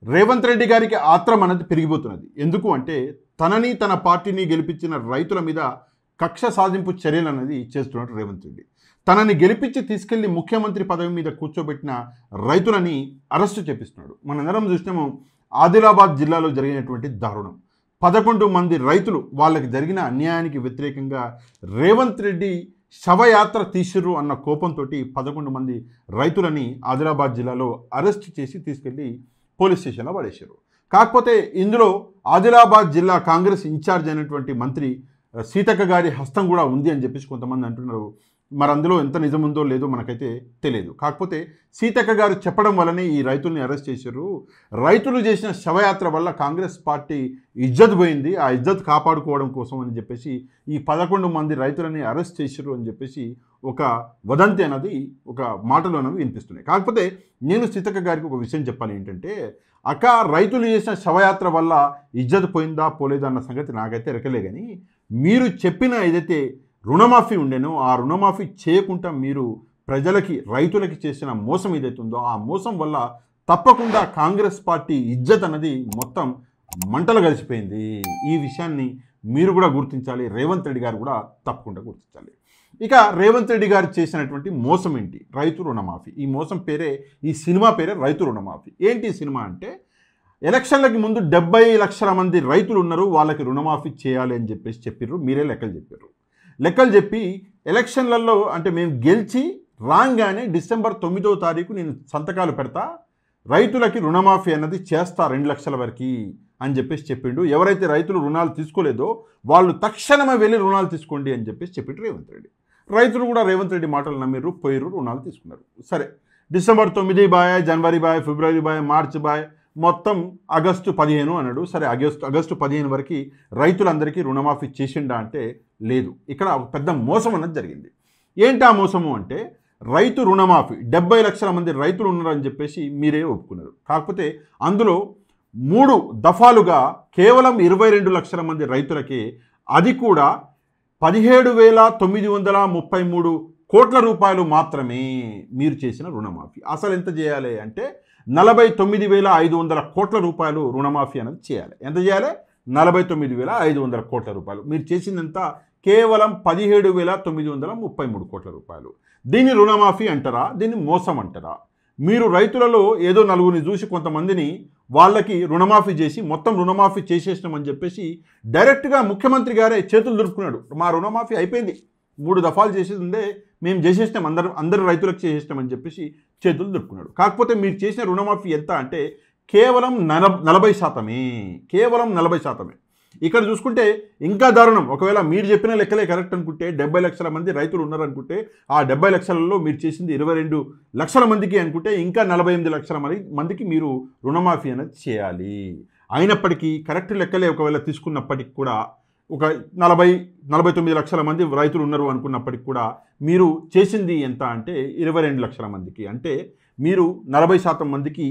రేవంత్ రెడ్డి గారికి ఆత్రం అనేది పెరిగిపోతున్నది. ఎందుకు అంటే తనని తన పార్టీని గెలిపించిన రైతుల మీద కక్ష సాధింపు చర్యలు అనేది చేస్తున్నాడు రేవంత్ రెడ్డి. తనని గెలిపించి తీసుకెళ్లి ముఖ్యమంత్రి పదవి మీద కూర్చోబెట్టిన రైతులని అరెస్టు చేపిస్తున్నాడు. మనందరం చూసినాము ఆదిలాబాద్ జిల్లాలో జరిగినటువంటి దారుణం. 11 మంది రైతులు వాళ్ళకి జరిగిన అన్యాయానికి వ్యతిరేకంగా రేవంత్ రెడ్డి శవయాత్ర తీసిర్రు అన్న కోపంతో 11 మంది రైతులని ఆదిలాబాద్ జిల్లాలో అరెస్ట్ చేసి తీసుకెళ్లి పోలీస్ స్టేషన్లో పడేశారు. కాకపోతే ఇందులో ఆదిలాబాద్ జిల్లా కాంగ్రెస్ ఇన్ఛార్జ్ అయినటువంటి మంత్రి సీతక్క గారి హస్తం కూడా ఉంది అని చెప్పేసి కొంతమంది అంటున్నారు. మరి అందులో ఎంత నిజం ఉందో లేదో మనకైతే తెలియదు. కాకపోతే సీతక్క గారు చెప్పడం వల్లనే ఈ రైతుల్ని అరెస్ట్ చేశారు. రైతులు చేసిన శవయాత్ర వల్ల కాంగ్రెస్ పార్టీ ఇజ్జత్ పోయింది, ఆ ఇజ్జత్ కాపాడుకోవడం కోసం అని చెప్పేసి ఈ 11 మంది రైతులని అరెస్ట్ చేశారు అని చెప్పేసి ఒక వదంతి అన్నది, ఒక మాటలు అనేవి వినిపిస్తున్నాయి. కాకపోతే నేను సీతక్క గారికి ఒక విషయం చెప్పాలి. ఏంటంటే అక్క, రైతులు చేసిన శవయాత్ర వల్ల ఇజ్జత్ పోయిందా పోలేదా అన్న సంగతి నాకైతే ఎరకలే. కానీ మీరు చెప్పిన ఏదైతే రుణమాఫీ ఉండేనో ఆ రుణమాఫీ చేయకుండా మీరు ప్రజలకి, రైతులకి చేసిన మోసం ఏదైతుందో ఆ మోసం వల్ల తప్పకుండా కాంగ్రెస్ పార్టీ ఇజ్జత్ అన్నది మొత్తం మంటలు కలిసిపోయింది. ఈ విషయాన్ని మీరు కూడా గుర్తించాలి, రేవంత్ రెడ్డి గారు కూడా తప్పకుండా గుర్తించాలి. ఇక రేవంత్ రెడ్డి గారు చేసినటువంటి మోసం ఏంటి? రైతు రుణమాఫీ. ఈ మోసం పేరే, ఈ సినిమా పేరే రైతు రుణమాఫీ. ఏంటి ఈ సినిమా అంటే, ఎలక్షన్లకి ముందు 70 లక్షల మంది రైతులు ఉన్నారు, వాళ్ళకి రుణమాఫీ చేయాలి అని చెప్పేసి చెప్పారు. మీరే లెక్కలు చెప్పారు. లెక్కలు చెప్పి ఎలక్షన్లలో అంటే మేము గెలిచి రాగానే డిసెంబర్ 9వ తారీఖు నేను సంతకాలు పెడతా, రైతులకి రుణమాఫీ అన్నది చేస్తా 2 లక్షల వరకు అని చెప్పేసి చెప్పిండు. ఎవరైతే రైతులు రుణాలు తీసుకోలేదో వాళ్ళు తక్షణమే వెళ్ళి రుణాలు తీసుకోండి అని చెప్పేసి చెప్పిండు రేవంత్ రెడ్డి. రైతులు కూడా రేవంత్ రెడ్డి మాటలు నమ్మిర్రు, పోయిర్రు, రుణాలు తీసుకున్నారు. సరే, డిసెంబర్ 9 బాయ్, జనవరి బాయ్, ఫిబ్రవరి బాయ్, మార్చి బాయ్, మొత్తం ఆగస్టు 15 అన్నాడు. సరే, ఆగస్టు 15 వరకు రైతులందరికీ రుణమాఫీ చేసిండా అంటే లేదు. ఇక్కడ పెద్ద మోసం అన్నది జరిగింది. ఏంటి ఆ మోసము అంటే, రైతు రుణమాఫీ 70 లక్షల మంది రైతులు ఉన్నారని చెప్పేసి మీరే ఒప్పుకున్నారు. కాకపోతే అందులో 3 దఫాలుగా కేవలం 22 లక్షల మంది రైతులకే, అది కూడా 17,933 కోట్ల రూపాయలు మాత్రమే మీరు చేసిన రుణమాఫీ. అసలు ఎంత చేయాలి అంటే 49,500 కోట్ల రూపాయలు రుణమాఫీ అనేది చేయాలి. ఎంత చేయాలి? 49,500 కోట్ల రూపాయలు. మీరు చేసిందంతా కేవలం 17,933 కోట్ల రూపాయలు. దీన్ని రుణమాఫీ అంటారా? దీన్ని మోసం అంటారా? మీరు రైతులలో ఏదో నలుగురిని చూసి కొంతమందిని వాళ్ళకి రుణమాఫీ చేసి మొత్తం రుణమాఫీ చేసేసినామని చెప్పేసి డైరెక్ట్గా ముఖ్యమంత్రి గారే చేతులు దులుపుకున్నాడు. మా రుణమాఫీ అయిపోయింది, 3 దఫాలు చేసేది మేము చేసేసినాం, అందరు రైతులకు చేసేసినామని చెప్పేసి చేతులు దులుపుకున్నాడు. కాకపోతే మీరు చేసిన రుణమాఫీ ఎంత అంటే కేవలం 40%. కేవలం 40%. ఇక్కడ చూసుకుంటే ఇంకా దారుణం. ఒకవేళ మీరు చెప్పిన లెక్కలే కరెక్ట్ అనుకుంటే 70 లక్షల మంది రైతులు ఉన్నారనుకుంటే ఆ 70 లక్షలలో మీరు చేసింది 22 లక్షల మందికి అనుకుంటే ఇంకా 48 లక్షల మందికి మీరు రుణమాఫీ అనేది చేయాలి. అయినప్పటికీ కరెక్ట్ లెక్కలే ఒకవేళ తీసుకున్నప్పటికి కూడా ఒక 49 లక్షల మంది రైతులు ఉన్నారు అనుకున్నప్పటికి కూడా మీరు చేసింది ఎంత అంటే 22 లక్షల మందికి, అంటే మీరు 40% మందికి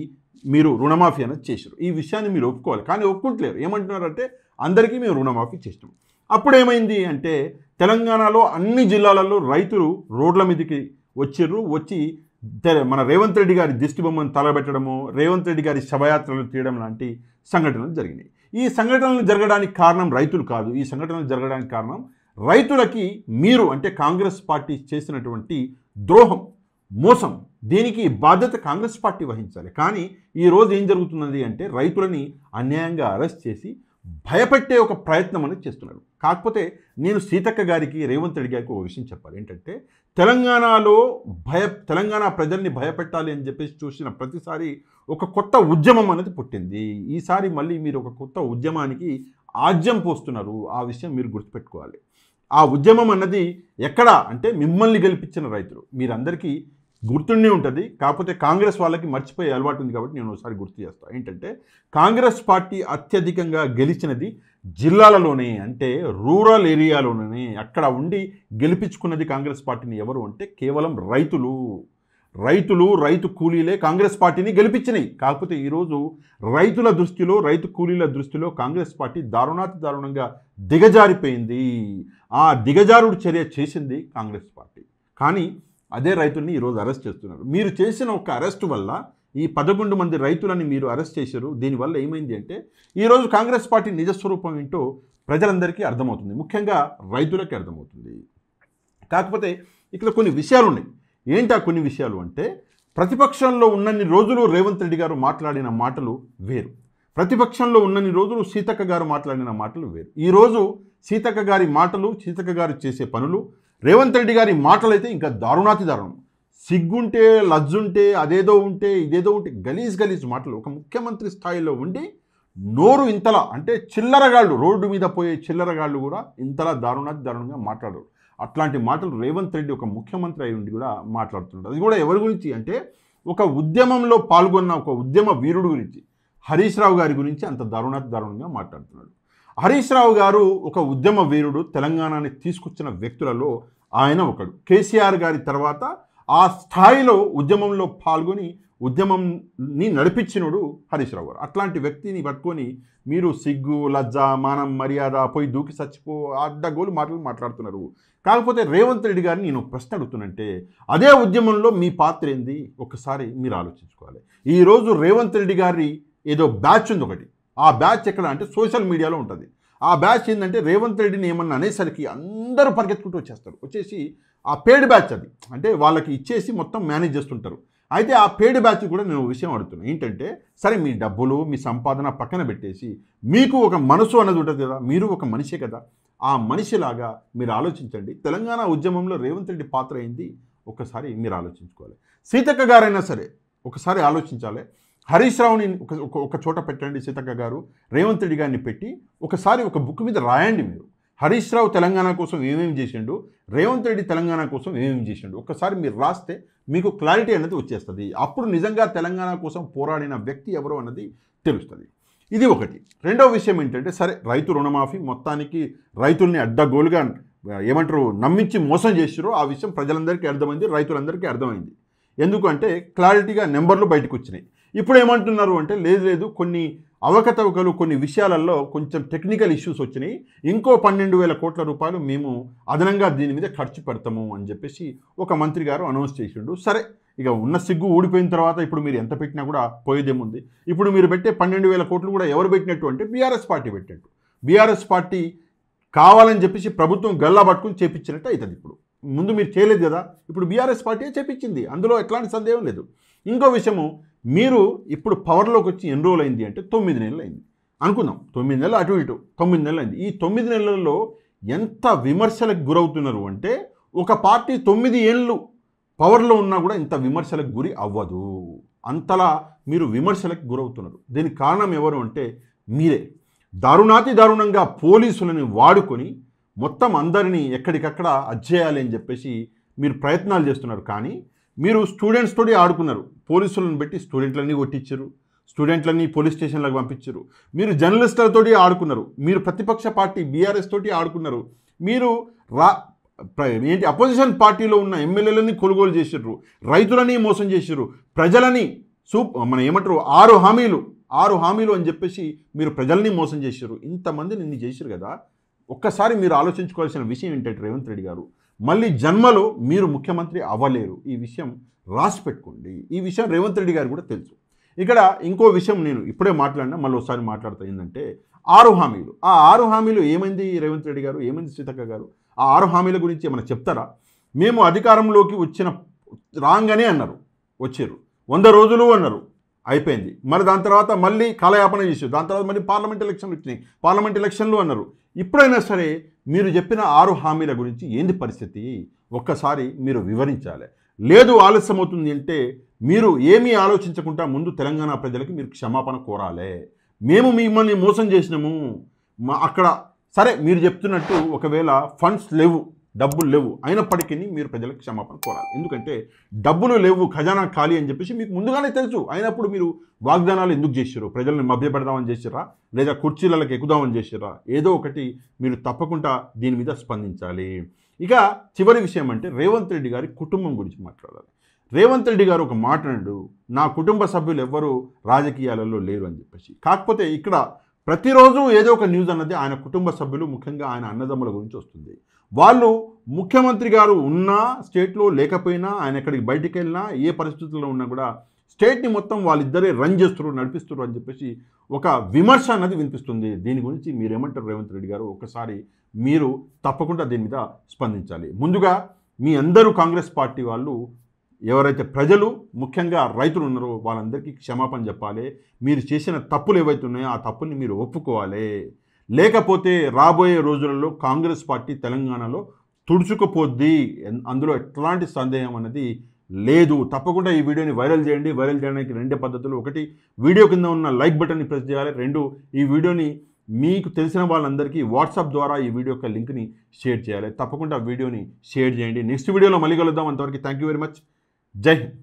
మీరు రుణమాఫీ అనేది చేశారు. ఈ విషయాన్ని మీరు ఒప్పుకోవాలి. కానీ ఒప్పుకుంటలేరు. ఏమంటున్నారంటే అందరికీ మేము రుణమాఫీ చేసినాం. అప్పుడు ఏమైంది అంటే తెలంగాణలో అన్ని జిల్లాలలో రైతులు రోడ్ల మీదకి వచ్చి మన రేవంత్ రెడ్డి గారి దిష్టి బొమ్మను తలబెట్టడము, రేవంత్ రెడ్డి గారి శవయాత్రలు తీయడం లాంటి సంఘటనలు జరిగినాయి. ఈ సంఘటనలు జరగడానికి కారణం రైతులు కాదు. ఈ సంఘటనలు జరగడానికి కారణం రైతులకి మీరు అంటే కాంగ్రెస్ పార్టీ చేసినటువంటి ద్రోహం, మోసం. దీనికి బాధ్యత కాంగ్రెస్ పార్టీ వహించాలి. కానీ ఈరోజు ఏం జరుగుతున్నది అంటే రైతులని అన్యాయంగా అరెస్ట్ చేసి భయపెట్టే ఒక ప్రయత్నం అనేది చేస్తున్నారు. కాకపోతే నేను సీతక్క గారికి, రేవంత్ రెడ్డి గారికి ఒక విషయం చెప్పాలి. ఏంటంటే తెలంగాణ ప్రజల్ని భయపెట్టాలి అని చెప్పేసి చూసిన ప్రతిసారి ఒక కొత్త ఉద్యమం అనేది పుట్టింది. ఈసారి మళ్ళీ మీరు ఒక కొత్త ఉద్యమానికి ఆజ్యం పోస్తున్నారు. ఆ విషయం మీరు గుర్తుపెట్టుకోవాలి. ఆ ఉద్యమం అన్నది ఎక్కడ అంటే మిమ్మల్ని గెలిపించిన రైతులు. మీరందరికీ గుర్తుండే ఉంటుంది. కాకపోతే కాంగ్రెస్ వాళ్ళకి మర్చిపోయే అలవాటు ఉంది కాబట్టి నేను ఒకసారి గుర్తు చేస్తాను. ఏంటంటే కాంగ్రెస్ పార్టీ అత్యధికంగా గెలిచినది జిల్లాలలోనే, అంటే రూరల్ ఏరియాలోనే. అక్కడ ఉండి గెలిపించుకున్నది కాంగ్రెస్ పార్టీని ఎవరు అంటే కేవలం రైతు కూలీలే కాంగ్రెస్ పార్టీని గెలిపించినాయి. కాకపోతే ఈరోజు రైతుల దృష్టిలో, రైతు కూలీల దృష్టిలో కాంగ్రెస్ పార్టీ దారుణంగా దిగజారిపోయింది. ఆ దిగజారుడు చర్య చేసింది కాంగ్రెస్ పార్టీ. కానీ అదే రైతుల్ని ఈరోజు అరెస్ట్ చేస్తున్నారు. మీరు చేసిన ఒక అరెస్టు వల్ల ఈ 11 మంది రైతులని మీరు అరెస్ట్ చేశారు. దీనివల్ల ఏమైంది అంటే ఈరోజు కాంగ్రెస్ పార్టీ నిజస్వరూపం ఏంటో ప్రజలందరికీ అర్థమవుతుంది, ముఖ్యంగా రైతులకి అర్థమవుతుంది. కాకపోతే ఇక్కడ కొన్ని విషయాలు ఉన్నాయి. ఏంటా కొన్ని విషయాలు అంటే, ప్రతిపక్షంలో ఉన్నన్ని రోజులు రేవంత్ రెడ్డి గారు మాట్లాడిన మాటలు వేరు, ప్రతిపక్షంలో ఉన్నన్ని రోజులు సీతక్క గారు మాట్లాడిన మాటలు వేరు. ఈరోజు సీతక్క గారి మాటలు, సీతక్క గారు చేసే పనులు, రేవంత్ రెడ్డి గారి మాటలు అయితే ఇంకా దారుణాతి దారుణం. సిగ్గుంటే, లజ్జుంటే, అదేదో ఉంటే, ఇదేదో ఉంటే, గలీజ్ మాటలు. ఒక ముఖ్యమంత్రి స్థాయిలో ఉండి నోరు ఇంతలా అంటే చిల్లరగాళ్ళు, రోడ్డు మీద పోయే చిల్లరగాళ్ళు కూడా ఇంతలా దారుణంగా మాట్లాడరు. అట్లాంటి మాటలు రేవంత్ రెడ్డి ఒక ముఖ్యమంత్రి అయి ఉండి కూడా మాట్లాడుతున్నాడు. అది కూడా ఎవరి గురించి అంటే, ఒక ఉద్యమంలో పాల్గొన్న ఒక ఉద్యమ వీరుడు గురించి, హరీష్ రావు గారి గురించి అంత దారుణంగా మాట్లాడుతున్నాడు. హరీష్ రావు గారు ఒక ఉద్యమ వీరుడు, తెలంగాణని తీసుకొచ్చిన వ్యక్తులలో ఆయన ఒకడు. కేసీఆర్ గారి తర్వాత ఆ స్థాయిలో ఉద్యమంలో పాల్గొని ఉద్యమంని నడిపించినోడు హరీష్ రావు గారు. అట్లాంటి వ్యక్తిని పట్టుకొని మీరు సిగ్గు, లజ్జ, మానం, మర్యాద, పోయి దూకి చచ్చిపో, అడ్డగోలు మాటలు మాట్లాడుతున్నారు. కాకపోతే రేవంత్ రెడ్డి గారిని నేను ప్రశ్న అడుగుతున్నంటే, అదే ఉద్యమంలో మీ పాత్ర ఏంది ఒక్కసారి మీరు ఆలోచించుకోవాలి. ఈరోజు రేవంత్ రెడ్డి గారి ఏదో బ్యాచ్ ఉంది ఒకటి. ఆ బ్యాచ్ ఎక్కడ అంటే సోషల్ మీడియాలో ఉంటుంది. ఆ బ్యాచ్ ఏంటంటే రేవంత్ రెడ్డిని ఏమన్నా అనేసరికి అందరూ పరిగెత్తుకుంటూ వచ్చేసి ఆ పేడ్ బ్యాచ్ అది, అంటే వాళ్ళకి ఇచ్చేసి మొత్తం మేనేజ్ చేస్తుంటారు. అయితే ఆ పేడ్ బ్యాచ్ కూడా నేను విషయం అడుగుతున్నాను ఏంటంటే, సరే మీ డబ్బులు, మీ సంపాదన పక్కన పెట్టేసి మీకు ఒక మనసు అన్నది ఉంటుంది కదా, మీరు ఒక మనిషే కదా, ఆ మనిషిలాగా మీరు ఆలోచించండి. తెలంగాణ ఉద్యమంలో రేవంత్ రెడ్డి పాత్ర ఏంది ఒకసారి మీరు ఆలోచించుకోవాలి. సీతక్క గారైనా సరే ఒకసారి ఆలోచించాలి. హరీష్ రావుని ఒక చోట పెట్టండి, సీతక్క గారు రేవంత్ రెడ్డి గారిని పెట్టి ఒకసారి ఒక బుక్ మీద రాయండి మీరు. హరీష్ రావు తెలంగాణ కోసం ఏమేమి చేసిండు, రేవంత్ రెడ్డి తెలంగాణ కోసం ఏమేమి చేసిండు, ఒక్కసారి మీరు రాస్తే మీకు క్లారిటీ అనేది వచ్చేస్తుంది. అప్పుడు నిజంగా తెలంగాణ కోసం పోరాడిన వ్యక్తి ఎవరో అన్నది తెలుస్తుంది. ఇది ఒకటి. రెండవ విషయం ఏంటంటే, సరే రైతు రుణమాఫీ మొత్తానికి రైతుల్ని అడ్డగోలుగా ఏమంటారు నమ్మించి మోసం చేసారో ఆ విషయం ప్రజలందరికీ అర్థమైంది, రైతులందరికీ అర్థమైంది. ఎందుకంటే క్లారిటీగా నెంబర్లు బయటకు వచ్చినాయి. ఇప్పుడు ఏమంటున్నారు అంటే, లేదు కొన్ని అవకతవకలు, కొన్ని విషయాలలో కొంచెం టెక్నికల్ ఇష్యూస్ వచ్చినాయి, ఇంకో 12,000 కోట్ల రూపాయలు మేము అదనంగా దీని మీద ఖర్చు పెడతాము అని చెప్పేసి ఒక మంత్రి గారు అనౌన్స్ చేసిండు. సరే, ఇక ఉన్న సిగ్గు ఊడిపోయిన తర్వాత ఇప్పుడు మీరు ఎంత పెట్టినా కూడా పోయేదేముంది. ఇప్పుడు మీరు పెట్టే 12,000 కోట్లు కూడా ఎవరు పెట్టినట్టు అంటే బీఆర్ఎస్ పార్టీ పెట్టినట్టు. బీఆర్ఎస్ పార్టీ కావాలని చెప్పేసి ప్రభుత్వం గల్లా పట్టుకుని చేపించినట్టు అవుతుంది. ఇప్పుడు ముందు మీరు చేయలేదు కదా, ఇప్పుడు బీఆర్ఎస్ పార్టీ చేపించింది, అందులో ఎట్లాంటి సందేహం లేదు. ఇంకో విషయము, మీరు ఇప్పుడు పవర్లోకి వచ్చి ఎన్ని రోజులు అయింది అంటే 9 నెలలు అయింది అనుకుందాం. 9 నెలలు అటు ఇటు 9 నెలలు అయింది. ఈ 9 నెలల్లో ఎంత విమర్శలకు గురవుతున్నారు అంటే, ఒక పార్టీ 9 ఏళ్ళు పవర్లో ఉన్నా కూడా ఇంత విమర్శలకు గురి అవ్వదు. అంతలా మీరు విమర్శలకు గురవుతున్నారు. దీనికి కారణం ఎవరు అంటే మీరే. దారుణంగా పోలీసులను వాడుకొని మొత్తం అందరినీ ఎక్కడికక్కడ అజ్జేయాలి అని చెప్పేసి మీరు ప్రయత్నాలు చేస్తున్నారు. కానీ మీరు స్టూడెంట్స్ తోటి ఆడుకున్నారు. పోలీసులను పెట్టి స్టూడెంట్లన్నీ కొట్టించారు, స్టూడెంట్లన్నీ పోలీస్ స్టేషన్లకు పంపించారు. మీరు జర్నలిస్టులతోటి ఆడుకున్నారు, మీరు ప్రతిపక్ష పార్టీ బీఆర్ఎస్ తోటి ఆడుకున్నారు, మీరు అపోజిషన్ పార్టీలో ఉన్న ఎమ్మెల్యేలని కొనుగోలు చేసారు, రైతులని మోసం చేసారు, ప్రజలని మన ఏమంటారు 6 హామీలు అని చెప్పేసి మీరు ప్రజల్ని మోసం చేశారు. ఇంతమందిని ఇన్ని చేశారు కదా. ఒక్కసారి మీరు ఆలోచించుకోవాల్సిన విషయం ఏంటంటే, రేవంత్ రెడ్డి గారు మళ్ళీ జన్మలో మీరు ముఖ్యమంత్రి అవ్వలేరు. ఈ విషయం రాసి పెట్టుకోండి. ఈ విషయం రేవంత్ రెడ్డి గారు కూడా తెలుసు. ఇక్కడ ఇంకో విషయం నేను ఇప్పుడే మాట్లాడినా మళ్ళీ ఒకసారి మాట్లాడుతా. ఏంటంటే 6 హామీలు. ఆ 6 హామీలు ఏమైంది రేవంత్ రెడ్డి గారు, ఏమైంది సీతక్క గారు? ఆ 6 హామీల గురించి ఏమైనా చెప్తారా? మేము అధికారంలోకి రాగానే అన్నారు, వచ్చారు 100 రోజులు అన్నారు, అయిపోయింది. మరి దాని తర్వాత మళ్ళీ కాలయాపన చేశారు. దాని తర్వాత మళ్ళీ పార్లమెంట్ ఎలక్షన్లు వచ్చినాయి, పార్లమెంట్ ఎలక్షన్లు అన్నారు. ఇప్పుడైనా సరే మీరు చెప్పిన 6 హామీల గురించి ఏంది పరిస్థితి ఒక్కసారి మీరు వివరించాలి. లేదు ఆలస్యం అవుతుంది అంటే మీరు ఏమీ ఆలోచించకుండా ముందు తెలంగాణ ప్రజలకి మీరు క్షమాపణ కోరాలి. మేము మిమ్మల్ని మోసం చేసినాము, అక్కడ సరే మీరు చెప్తున్నట్టు ఒకవేళ ఫండ్స్ లేవు, డబ్బులు లేవు, అయినప్పటికీ మీరు ప్రజలకు క్షమాపణ కోరాలి. ఎందుకంటే డబ్బులు లేవు, ఖజానా ఖాళీ అని చెప్పేసి మీకు ముందుగానే తెలుసు. అయినప్పుడు మీరు వాగ్దానాలు ఎందుకు చేశారు? ప్రజల్ని మభ్యపెడదామని చేశారా, లేదా కుర్చీలకు ఎక్కుదామని చేశారా? ఏదో ఒకటి మీరు తప్పకుండా దీని మీద స్పందించాలి. ఇక చివరి విషయం అంటే రేవంత్ రెడ్డి గారి కుటుంబం గురించి మాట్లాడాలి. రేవంత్ రెడ్డి గారు ఒక మాట్లాడు, నా కుటుంబ సభ్యులు ఎవ్వరూ రాజకీయాలలో లేరు అని చెప్పేసి. కాకపోతే ఇక్కడ ప్రతిరోజు ఏదో ఒక న్యూస్ అన్నది ఆయన కుటుంబ సభ్యులు, ముఖ్యంగా ఆయన అన్నదమ్ముల గురించి వస్తుంది. వాళ్ళు ముఖ్యమంత్రి గారు ఉన్నా స్టేట్లో లేకపోయినా, ఆయన ఎక్కడికి బయటికి వెళ్ళినా, ఏ పరిస్థితుల్లో ఉన్నా కూడా స్టేట్ని మొత్తం వాళ్ళిద్దరే రన్ చేస్తున్నారు, నడిపిస్తున్నారు అని చెప్పేసి ఒక విమర్శ అన్నది వినిపిస్తుంది. దీని గురించి మీరేమంటారు రేవంత్ రెడ్డి గారు? ఒకసారి మీరు తప్పకుండా దీని మీద స్పందించాలి. ముందుగా మీ అందరూ కాంగ్రెస్ పార్టీ వాళ్ళు ఎవరైతే ప్రజలు ముఖ్యంగా రైతులు ఉన్నారో వాళ్ళందరికీ క్షమాపణ చెప్పాలి. మీరు చేసిన తప్పులు ఏవైతే ఉన్నాయో ఆ తప్పుల్ని మీరు ఒప్పుకోవాలి. లేకపోతే రాబోయే రోజులలో కాంగ్రెస్ పార్టీ తెలంగాణలో తుడుచుకుపోద్ది, అందులో ఎట్లాంటి సందేహం అనేది లేదు. తప్పకుండా ఈ వీడియోని వైరల్ చేయండి. వైరల్ చేయడానికి రెండే పద్ధతులు: ఒకటి, వీడియో కింద ఉన్న లైక్ బటన్ని ప్రెస్ చేయాలి. రెండు, ఈ వీడియోని మీకు తెలిసిన వాళ్ళందరికీ వాట్సాప్ ద్వారా ఈ వీడియో యొక్క లింక్ని షేర్ చేయాలి. తప్పకుండా వీడియోని షేర్ చేయండి. నెక్స్ట్ వీడియోలో మళ్ళీ కలుద్దాం. అంతవరకు థ్యాంక్ యూ వెరీ మచ్. జై హింద్.